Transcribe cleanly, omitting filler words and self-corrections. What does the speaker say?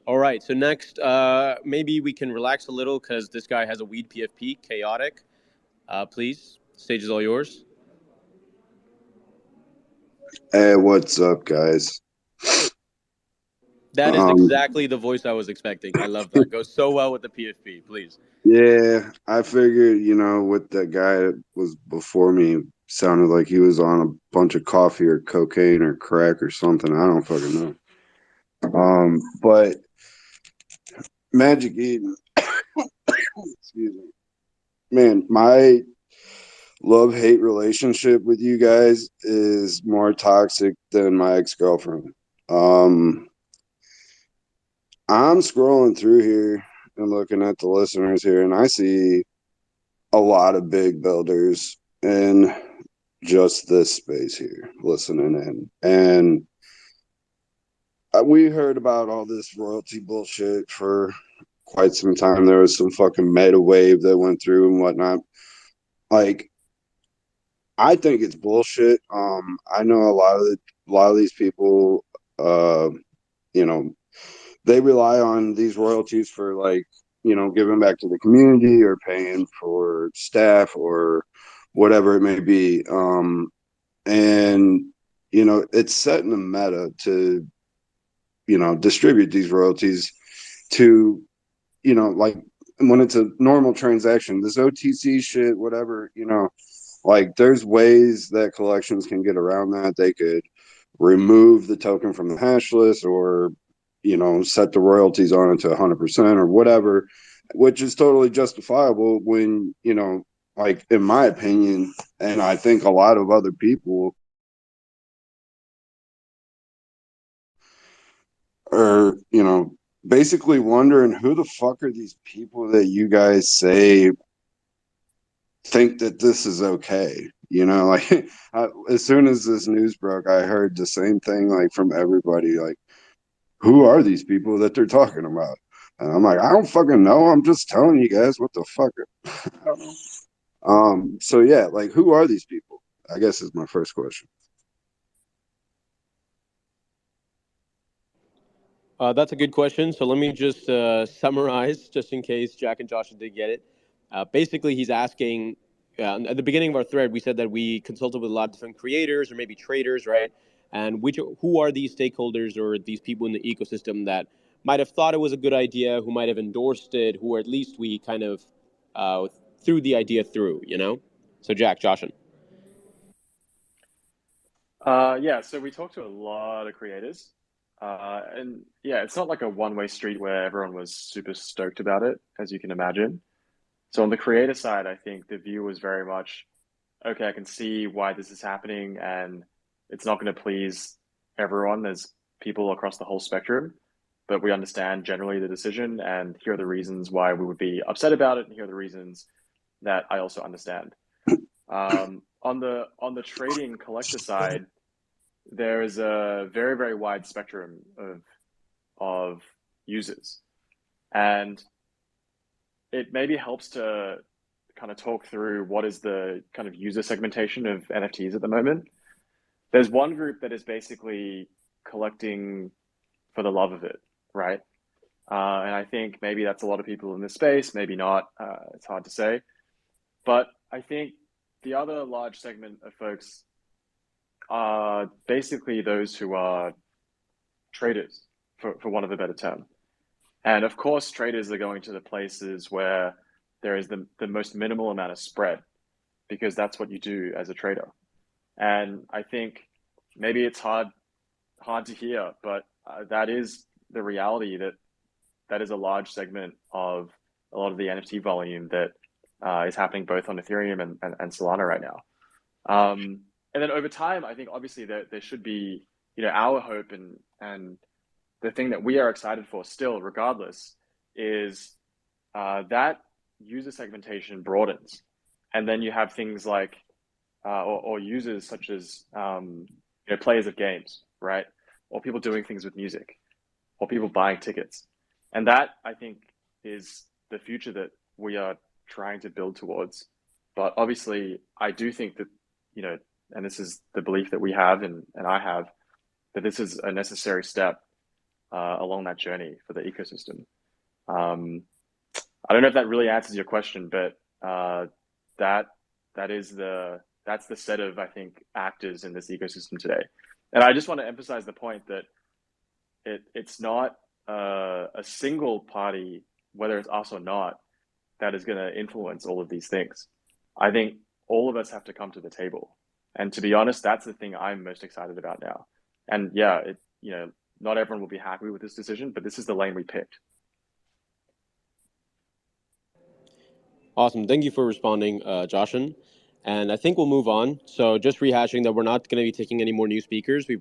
All right. So next, maybe we can relax a little because this guy has a weed PFP. Chaotic. Please, stage is all yours. Hey, what's up, guys? That is Um, exactly the voice I was expecting. I love that. Goes so well with the PFP. Please. yeah, I figured, what that guy that was before me sounded like he was on a bunch of coffee or cocaine or crack or something. I don't fucking know. But Magic Eden, excuse me, man, my love-hate relationship with you guys is more toxic than my ex-girlfriend. Um, I'm scrolling through here and looking at the listeners here, and I see a lot of big builders in just this space here listening in. And we heard about all this royalty bullshit for quite some time. There was some fucking meta wave that went through and whatnot. Like, I think it's bullshit. I know a lot of these people, uh, you know, they rely on these royalties for like, giving back to the community or paying for staff or whatever it may be. And it's setting a meta to distribute these royalties to like when it's a normal transaction, this OTC shit, whatever, like there's ways that collections can get around that. They could remove the token from the hash list or set the royalties on it to 100% or whatever, which is totally justifiable when like in my opinion, and I think a lot of other people are, basically wondering who the fuck are these people that you guys say think that this is okay. Like as soon as this news broke, I heard the same thing like from everybody. Like, who are these people that they're talking about? And I'm like, I don't fucking know. I'm just telling you guys what the fuck. I don't know. So yeah, like, who are these people? I guess is my first question. That's a good question. So let me just summarize, just in case Jack and Josh did get it. Basically, he's asking. At the beginning of our thread, we said that we consulted with a lot of different creators or maybe traders, right? And who are these stakeholders or these people in the ecosystem that might have thought it was a good idea, who might have endorsed it, who at least we kind of uh, threw the idea through, you know? So Jack, Josh, and Yeah, so we talked to a lot of creators. And yeah, it's not like a one-way street where everyone was super stoked about it, as you can imagine. So on the creator side, I think the view was very much, okay, I can see why this is happening, and it's not going to please everyone. There's people across the whole spectrum, but we understand generally the decision, and here are the reasons why we would be upset about it, and here are the reasons that I also understand. On the trading collector side, there is a very, very wide spectrum of users. And it maybe helps to kind of talk through what is the kind of user segmentation of NFTs at the moment. There's one group that is basically collecting for the love of it, right? And I think maybe that's a lot of people in this space, maybe not. It's hard to say. But I think the other large segment of folks are basically those who are traders, for want of a better term. And of course, traders are going to the places where there is the most minimal amount of spread because that's what you do as a trader. And I think maybe it's hard to hear, but that is the reality that is a large segment of a lot of the NFT volume that is happening both on Ethereum and Solana right now. And then over time, I think obviously there should be, our hope and the thing that we are excited for still, regardless, is that user segmentation broadens, and then you have things like or users such as players of games, right, or people doing things with music, or people buying tickets, and that I think is the future that we are trying to build towards. But obviously, I do think that you know, and this is the belief that we have and I have that this is a necessary step along that journey for the ecosystem. I don't know if that really answers your question, but that that's the set of, I think, actors in this ecosystem today. And I just want to emphasize the point that it's not a single party, whether it's us or not, that is going to influence all of these things. I think all of us have to come to the table. And to be honest, that's the thing I'm most excited about now. And yeah, not everyone will be happy with this decision, but this is the lane we picked. Awesome. Thank you for responding, Joshin. And I think we'll move on. So just rehashing that we're not going to be taking any more new speakers. We